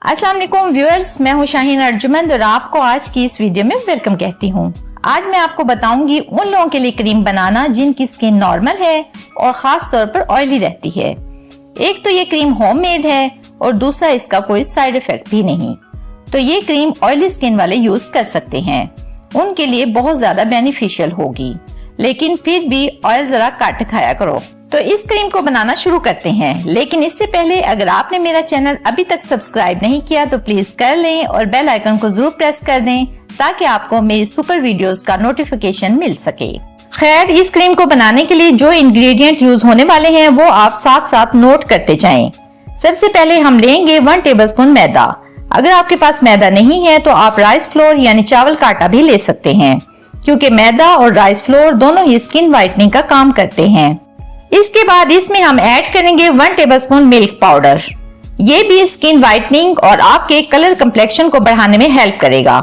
अस्सलाम वालेकुम व्यूअर्स, मैं हूं शाहीन अर्जुमंद और आपको आज की इस वीडियो में वेलकम कहती हूं। आज मैं आपको बताऊंगी उन लोगों के लिए क्रीम बनाना जिनकी स्किन नॉर्मल है और खास तौर पर ऑयली रहती है। एक तो ये क्रीम होममेड है और दूसरा इसका कोई साइड इफेक्ट भी नहीं। तो ये क्रीम ऑयली स्किन वाले यूज कर सकते हैं, उनके लिए बहुत ज्यादा बेनिफिशियल होगी। लेकिन फिर भी ऑयल जरा कट खाया करो। तो इस क्रीम को बनाना शुरू करते हैं, लेकिन इससे पहले अगर आपने मेरा चैनल अभी तक सब्सक्राइब नहीं किया तो प्लीज कर लें और बेल आइकन को जरूर प्रेस कर दें ताकि आपको मेरी सुपर वीडियोस का नोटिफिकेशन मिल सके। खैर, इस क्रीम को बनाने के लिए जो इंग्रेडिएंट यूज होने वाले हैं वो आप साथ साथ नोट करते जाएं। सबसे पहले हम लेंगे 1 टेबलस्पून मैदा। अगर आपके पास मैदा नहीं है तो आप राइस फ्लोर यानी चावल का आटा भी ले सकते हैं, क्योंकि मैदा और राइस फ्लोर दोनों ही स्किन व्हाइटनिंग का काम करते हैं। इसके बाद इसमें हम ऐड करेंगे 1 टेबलस्पून मिल्क पाउडर। ये भी स्किन व्हाइटनिंग और आपके कलर कम्प्लेक्शन को बढ़ाने में हेल्प करेगा,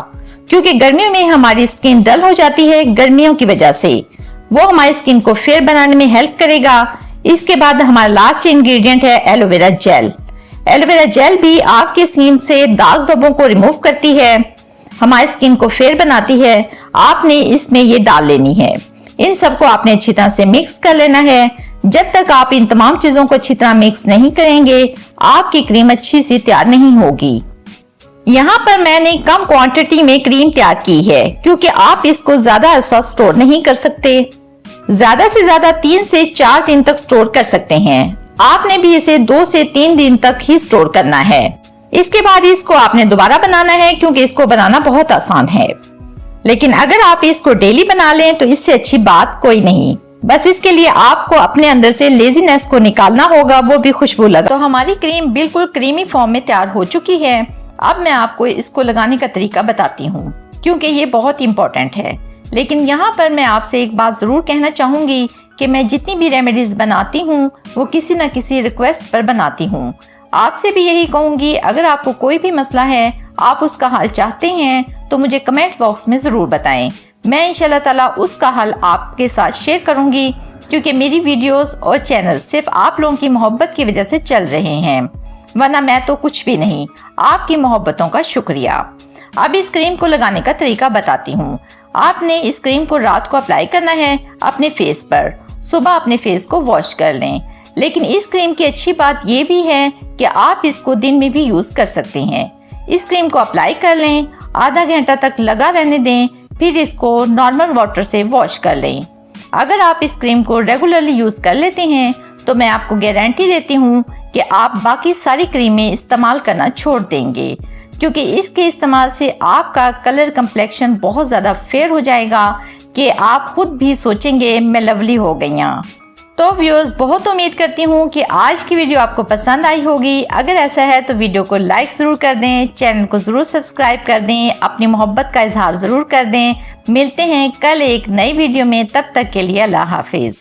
क्योंकि गर्मियों में हमारी स्किन डल हो जाती है गर्मियों की वजह से। वो हमारी स्किन को फेयर बनाने में हेल्प करेगा। इसके बाद हमारा लास्ट इंग्रेडिएंट है एलोवेरा जेल। एलोवेरा जेल भी आपके स्किन से दाग धब्बों को रिमूव करती है, हमारी स्किन को फेयर बनाती है। आपने इसमें ये डाल लेनी है। इन सबको आपने अच्छी तरह से मिक्स कर लेना है। जब तक आप इन तमाम चीजों को अच्छी तरह मिक्स नहीं करेंगे, आपकी क्रीम अच्छी सी तैयार नहीं होगी। यहाँ पर मैंने कम क्वांटिटी में क्रीम तैयार की है, क्योंकि आप इसको ज्यादा अरसा स्टोर नहीं कर सकते। ज्यादा से ज्यादा 3 से 4 दिन तक स्टोर कर सकते हैं। आपने भी इसे 2 से 3 दिन तक ही स्टोर करना है। इसके बाद इसको आपने दोबारा बनाना है, क्योंकि इसको बनाना बहुत आसान है। लेकिन अगर आप इसको डेली बना लें तो इससे अच्छी बात कोई नहीं। बस इसके लिए आपको अपने अंदर से लेजीनेस को निकालना होगा, वो भी खुशबू लगा। तो हमारी क्रीम बिल्कुल क्रीमी फॉर्म में तैयार हो चुकी है। अब मैं आपको इसको लगाने का तरीका बताती हूँ, क्योंकि ये बहुत इंपॉर्टेंट है। लेकिन यहाँ पर मैं आपसे एक बात जरूर कहना चाहूंगी कि मैं जितनी भी रेमेडीज बनाती हूँ वो किसी न किसी रिक्वेस्ट पर बनाती हूँ। आपसे भी यही कहूंगी, अगर आपको कोई भी मसला है, आप उसका हल चाहते हैं तो मुझे कमेंट बॉक्स में जरूर बताएं। मैं इंशाल्लाह ताला उसका हल आपके साथ शेयर करूंगी, क्योंकि मेरी वीडियोस और चैनल सिर्फ आप लोगों की मोहब्बत की वजह से चल रहे हैं, वरना मैं तो कुछ भी नहीं। आपकी मोहब्बतों का शुक्रिया। अब इस क्रीम को लगाने का तरीका बताती हूँ। आपने इस क्रीम को रात को अप्लाई करना है अपने फेस पर। सुबह अपने फेस को वॉश कर लें। लेकिन इस क्रीम की अच्छी बात ये भी है कि आप इसको दिन में भी यूज कर सकते हैं। इस क्रीम को अप्लाई कर लें, आधा घंटा तक लगा रहने दें, फिर इसको नॉर्मल वाटर से वॉश कर लें। अगर आप इस क्रीम को रेगुलरली यूज कर लेते हैं तो मैं आपको गारंटी देती हूँ कि आप बाकी सारी क्रीमें इस्तेमाल करना छोड़ देंगे, क्योंकि इसके इस्तेमाल से आपका कलर कम्प्लेक्शन बहुत ज्यादा फेयर हो जाएगा कि आप खुद भी सोचेंगे मैं लवली हो गई हूँ। तो व्यूअर्स, बहुत उम्मीद करती हूँ कि आज की वीडियो आपको पसंद आई होगी। अगर ऐसा है तो वीडियो को लाइक जरूर कर दें, चैनल को जरूर सब्सक्राइब कर दें, अपनी मोहब्बत का इजहार जरूर कर दें। मिलते हैं कल एक नई वीडियो में, तब तक के लिए अल्लाह हाफिज।